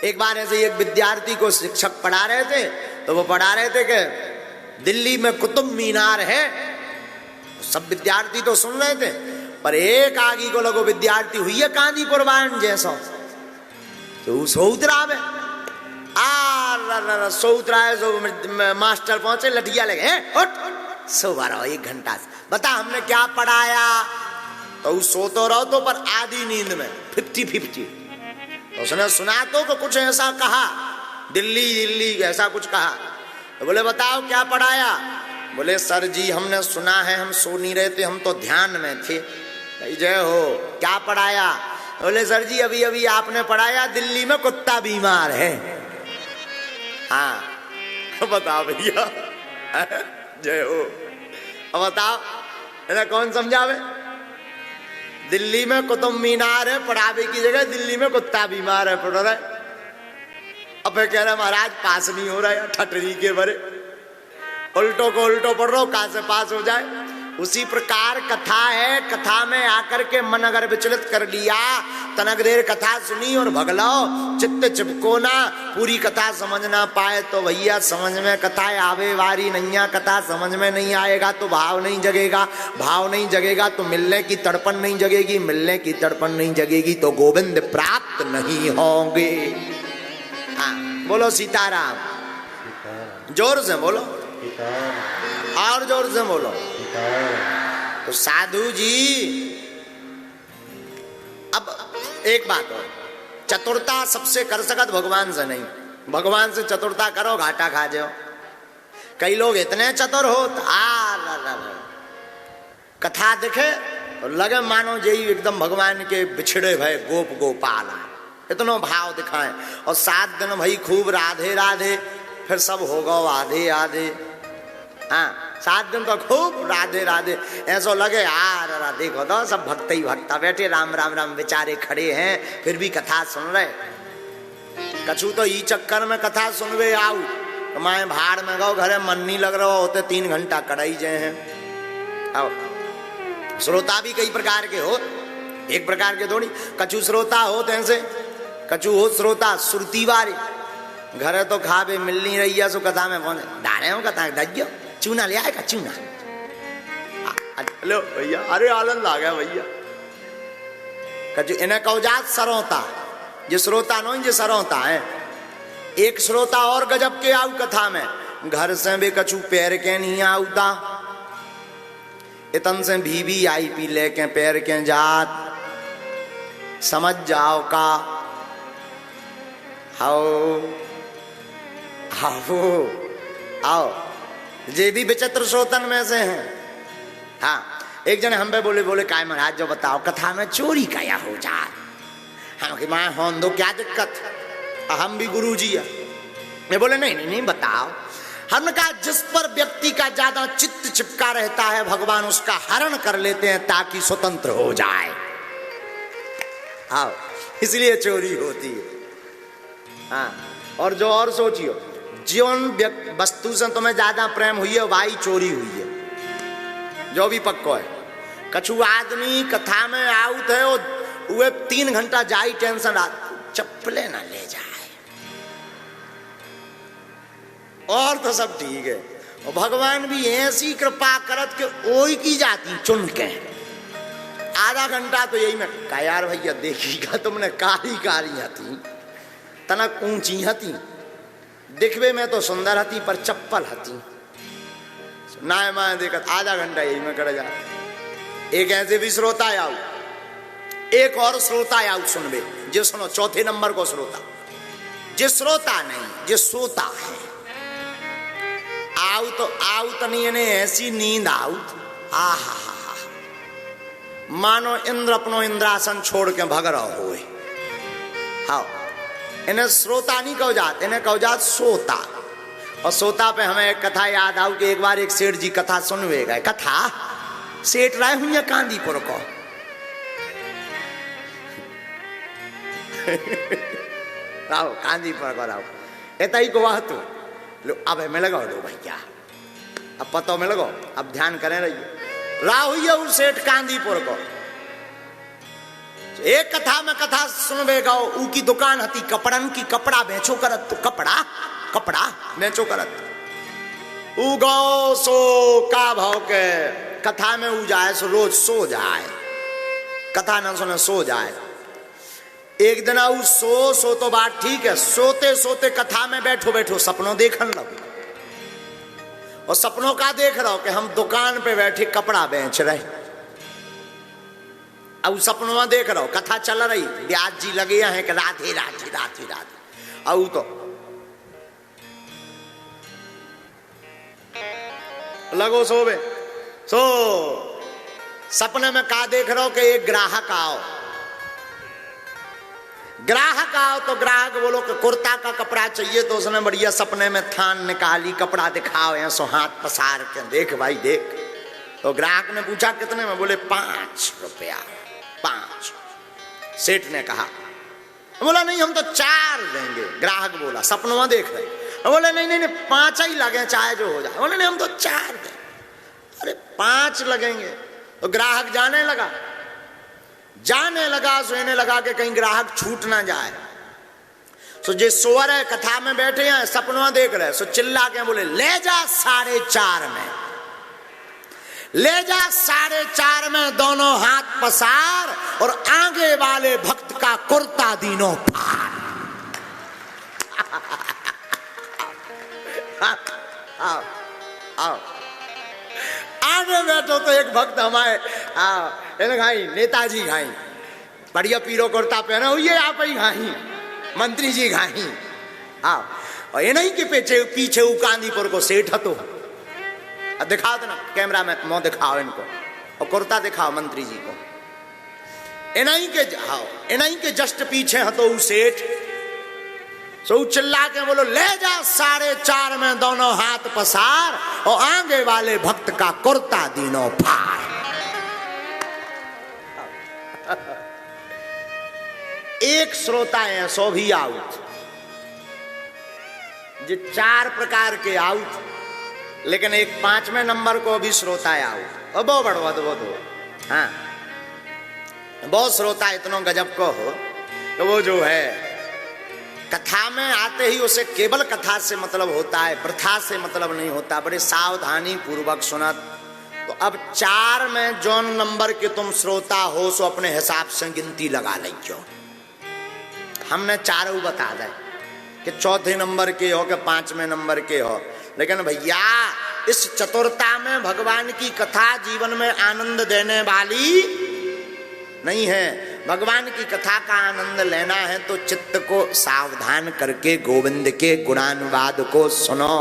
एक बार ऐसे एक विद्यार्थी को शिक्षक पढ़ा रहे थे, तो वो पढ़ा रहे थे कि दिल्ली में कुतुब मीनार है। सब विद्यार्थी तो सुन रहे थे, पर एक आगी को लगो विद्यार्थी हुई है कांदी कुर्बान जैसा, तो सौतरा में सौतरा है। सो मास्टर पहुंचे, लठिया लगे, उठ सो बारह 1 घंटा से बता हमने क्या पढ़ाया। तो सो तो रहो तो पर आधी नींद में 50-50। तो उसने सुना तो कुछ ऐसा कहा, दिल्ली दिल्ली ऐसा कुछ कहा। तो बोले बताओ क्या पढ़ाया। बोले सर जी हमने सुना है, हम सो नहीं रहे थे, हम तो ध्यान में थे। जय हो, क्या पढ़ाया। बोले सर जी अभी अभी आपने पढ़ाया दिल्ली में कुत्ता बीमार है। हाँ बताओ भैया, जय हो। अब बताओ इन्हें कौन समझावे। दिल्ली में कुतुब मीनार है, पढ़ावे की जगह दिल्ली में कुत्ता बीमार है पढ़ रहा है। अब कह रहे महाराज पास नहीं हो रहा है, ठटरी के भरे उल्टो को उल्टो पढ़ रहा हूं, कहां से पास हो जाए। उसी प्रकार कथा है, कथा में आकर के मन अगर विचलित कर लिया, तनक देर कथा सुनी और भगलो, चित्त चिपको ना, पूरी कथा समझ ना पाए तो भैया समझ में कथा आवे वारी नैया। कथा समझ में नहीं आएगा तो भाव नहीं जगेगा, भाव नहीं जगेगा तो मिलने की तड़पन नहीं जगेगी, मिलने की तड़पन नहीं जगेगी तो गोविंद प्राप्त नहीं होंगे। हाँ बोलो सीताराम, जोर से बोलो और जोर से बोलो। तो साधु जी अब एक बात हो, चतुरता सबसे कर सकत भगवान से नहीं। भगवान से चतुरता करो घाटा खा जाओ। कई लोग इतने चतुर हो कथा दिखे तो लगे मानो जई एकदम भगवान के बिछड़े भय गोप गोपाल इतनो भाव दिखाएं, और 7 दिन भाई खूब राधे राधे, फिर सब होगा आधे आधे। हाँ 7 दिन तो खूब राधे राधे, ऐसा लगे यार देखो तो सब भक्त ही भक्ता बैठे राम राम राम बेचारे खड़े हैं, फिर भी कथा सुन रहे। कछु तो ई चक्कर में कथा सुनवे आऊ तो मैं भाड़ में गो, घरे मन नहीं लग रहा होते 3 घंटा कड़ाई जाए हैं। आओ श्रोता भी कई प्रकार के हो, एक प्रकार के थोड़ी। कछु श्रोता हो ऐसे, कछु हो श्रोता सुरती वाले, घरे तो खावे मिल नहीं रही है, सो कथा में पहुंचे डाले हो कथा दज्जो चूना ले आएगा चूना। लो भैया, अरे आनंद आ गया भैया। कछु इन्हें कौजात सरोता, जो श्रोता नो जो सरोता है। एक श्रोता और गजब के आऊ कथा में, घर से भी कछु पैर के नहीं आऊता, इतन से भी आई पी लेके पैर के जात, समझ जाओ का आओ आओ आओ, ये भी विचित्र श्रोतन में से हैं। हाँ एक जन हम पे बोले काय महाराज जो बताओ कथा में चोरी काया हो जाए। हम कि मां हों दो क्या दिक्कत, हम भी गुरु जी है। मैं बोले नहीं बताओ। हमने कहा जिस पर व्यक्ति का ज्यादा चित्त चिपका रहता है भगवान उसका हरण कर लेते हैं ताकि स्वतंत्र हो जाए। आओ इसलिए चोरी होती है। हाँ और जो और सोचियो, जीवन वस्तु से तुम्हें ज्यादा प्रेम हुई है वाई चोरी हुई है, जो भी पक्को है। कछु आदमी कथा में आउत है वे 3 घंटा जाई टेंशन चप्पले ना ले जाए, और तो सब ठीक है। और भगवान भी ऐसी कृपा करत के ओई की जाती चुन के। आधा घंटा तो यही में कहा यार भैया देखिएगा तुमने कारी कारी हती, तनक ऊंची हती, दिखवे में तो सुंदर हती पर चप्पल हती ना मैं देखत। आधा घंटा यही में कर जा। एक ऐसे भी श्रोता आऊ, एक और श्रोता आऊ सुनबे, जो सुनो चौथे नंबर को श्रोता, जो श्रोता नहीं जो सोता है। आऊ तो नहीं ने ऐसी नींद आऊ आहा मानो इंद्र अपनो इंद्रासन छोड़ के भग रहा हो। हाँ इन्हें श्रोता नहीं कहो जात, इन्हें कहो जात सोता। और सोता पे हमें एक कथा याद आऊ कि एक बार एक सेठ जी कथा सुनवे गए। कथा सेठ राय हुई कांदीपुर को राव कांदीपुर को राव एता ही को वाह तू लो अब में लगाओ लो भैया, अब पतो में लगाओ, अब ध्यान करें रहिए। राव हुई सेठ कांदीपुर को एक कथा में कथा सुनबे गो, ऊ की दुकान हती कपड़न की, कपड़ा बेचो करत, तो कपड़ा कपड़ा बेचो करत। ऊ गो सो का भाव के कथा में ऊ जाए सो रोज सो जाए, कथा ना सुने सो जाए। एक दिन ऊ सो तो बात ठीक है, सोते सोते कथा में बैठो बैठो सपनों देखन लगो, और सपनों का देख रहा हो कि हम दुकान पे बैठे कपड़ा बेच रहे। अब सपनों में देख रहा हो कथा चल रही, ब्याज जी लगे हैं कि राधे राधे राधे राधे। अब तो लगो सोबे सो सपने में का देख रहा हो कि एक ग्राहक आओ, ग्राहक आओ तो ग्राहक बोलो कि कुर्ता का कपड़ा चाहिए, तो उसने बढ़िया सपने में थान निकाली, कपड़ा दिखाओ यहाँ सो हाथ पसार के, देख भाई देख। तो ग्राहक ने पूछा कितने में, बोले 5 रुपया 5। सेठ ने कहा, बोला नहीं हम तो 4 देंगे। ग्राहक बोला सपनों में देख रहे, बोले नहीं नहीं 5 ही लगे चाहे जो हो जाए। बोले नहीं हम तो 4 देंगे। अरे 5 लगेंगे। तो ग्राहक जाने लगा सोने लगा कि कहीं ग्राहक छूट ना जाए। सो जे सोवर है कथा में बैठे हैं सपनों देख रहे, सो चिल्ला के बोले ले जा 4.5 में, ले जा 4.5 में, दोनों हाथ पसार और आगे वाले भक्त का कुर्ता दीनों फाड़। आओ आओ आगे बैठो तो एक भक्त हमारे घाई नेताजी घाई बढ़िया पीरो कुर्ता पहना हुई है, आप ही घाई मंत्री जी घाई। आओ और ये नहीं कि पीछे उकांदीपुर को सेठ तो दिखाओ देना कैमरा में, मुंह दिखाओ इनको और कुर्ता दिखाओ मंत्री जी को। इन्हीं के जस्ट पीछे हतो सेठ। सो चिल्ला के बोलो ले जा 4.5 में, दोनों हाथ पसार और आगे वाले भक्त का कुर्ता दीनों फाड़। एक श्रोता है सो भी आउट, जो 4 प्रकार के आउट, लेकिन एक 5वें नंबर को भी श्रोता है आउट। और बहुत बड़वा तो हाँ बहुत श्रोता इतना गजब को हो तो वो जो है कथा में आते ही उसे केवल कथा से मतलब होता है, प्रथा से मतलब नहीं होता, बड़े सावधानी पूर्वक सुनत। तो अब 4 में जौन नंबर के तुम श्रोता हो सो अपने हिसाब से गिनती लगा लीजिए। हमने 4 बता दे कि 4थे नंबर के हो कि 5वें नंबर के हो, लेकिन भैया इस चतुरता में भगवान की कथा जीवन में आनंद देने वाली नहीं है। भगवान की कथा का आनंद लेना है तो चित्त को सावधान करके गोविंद के गुणानुवाद को सुनो।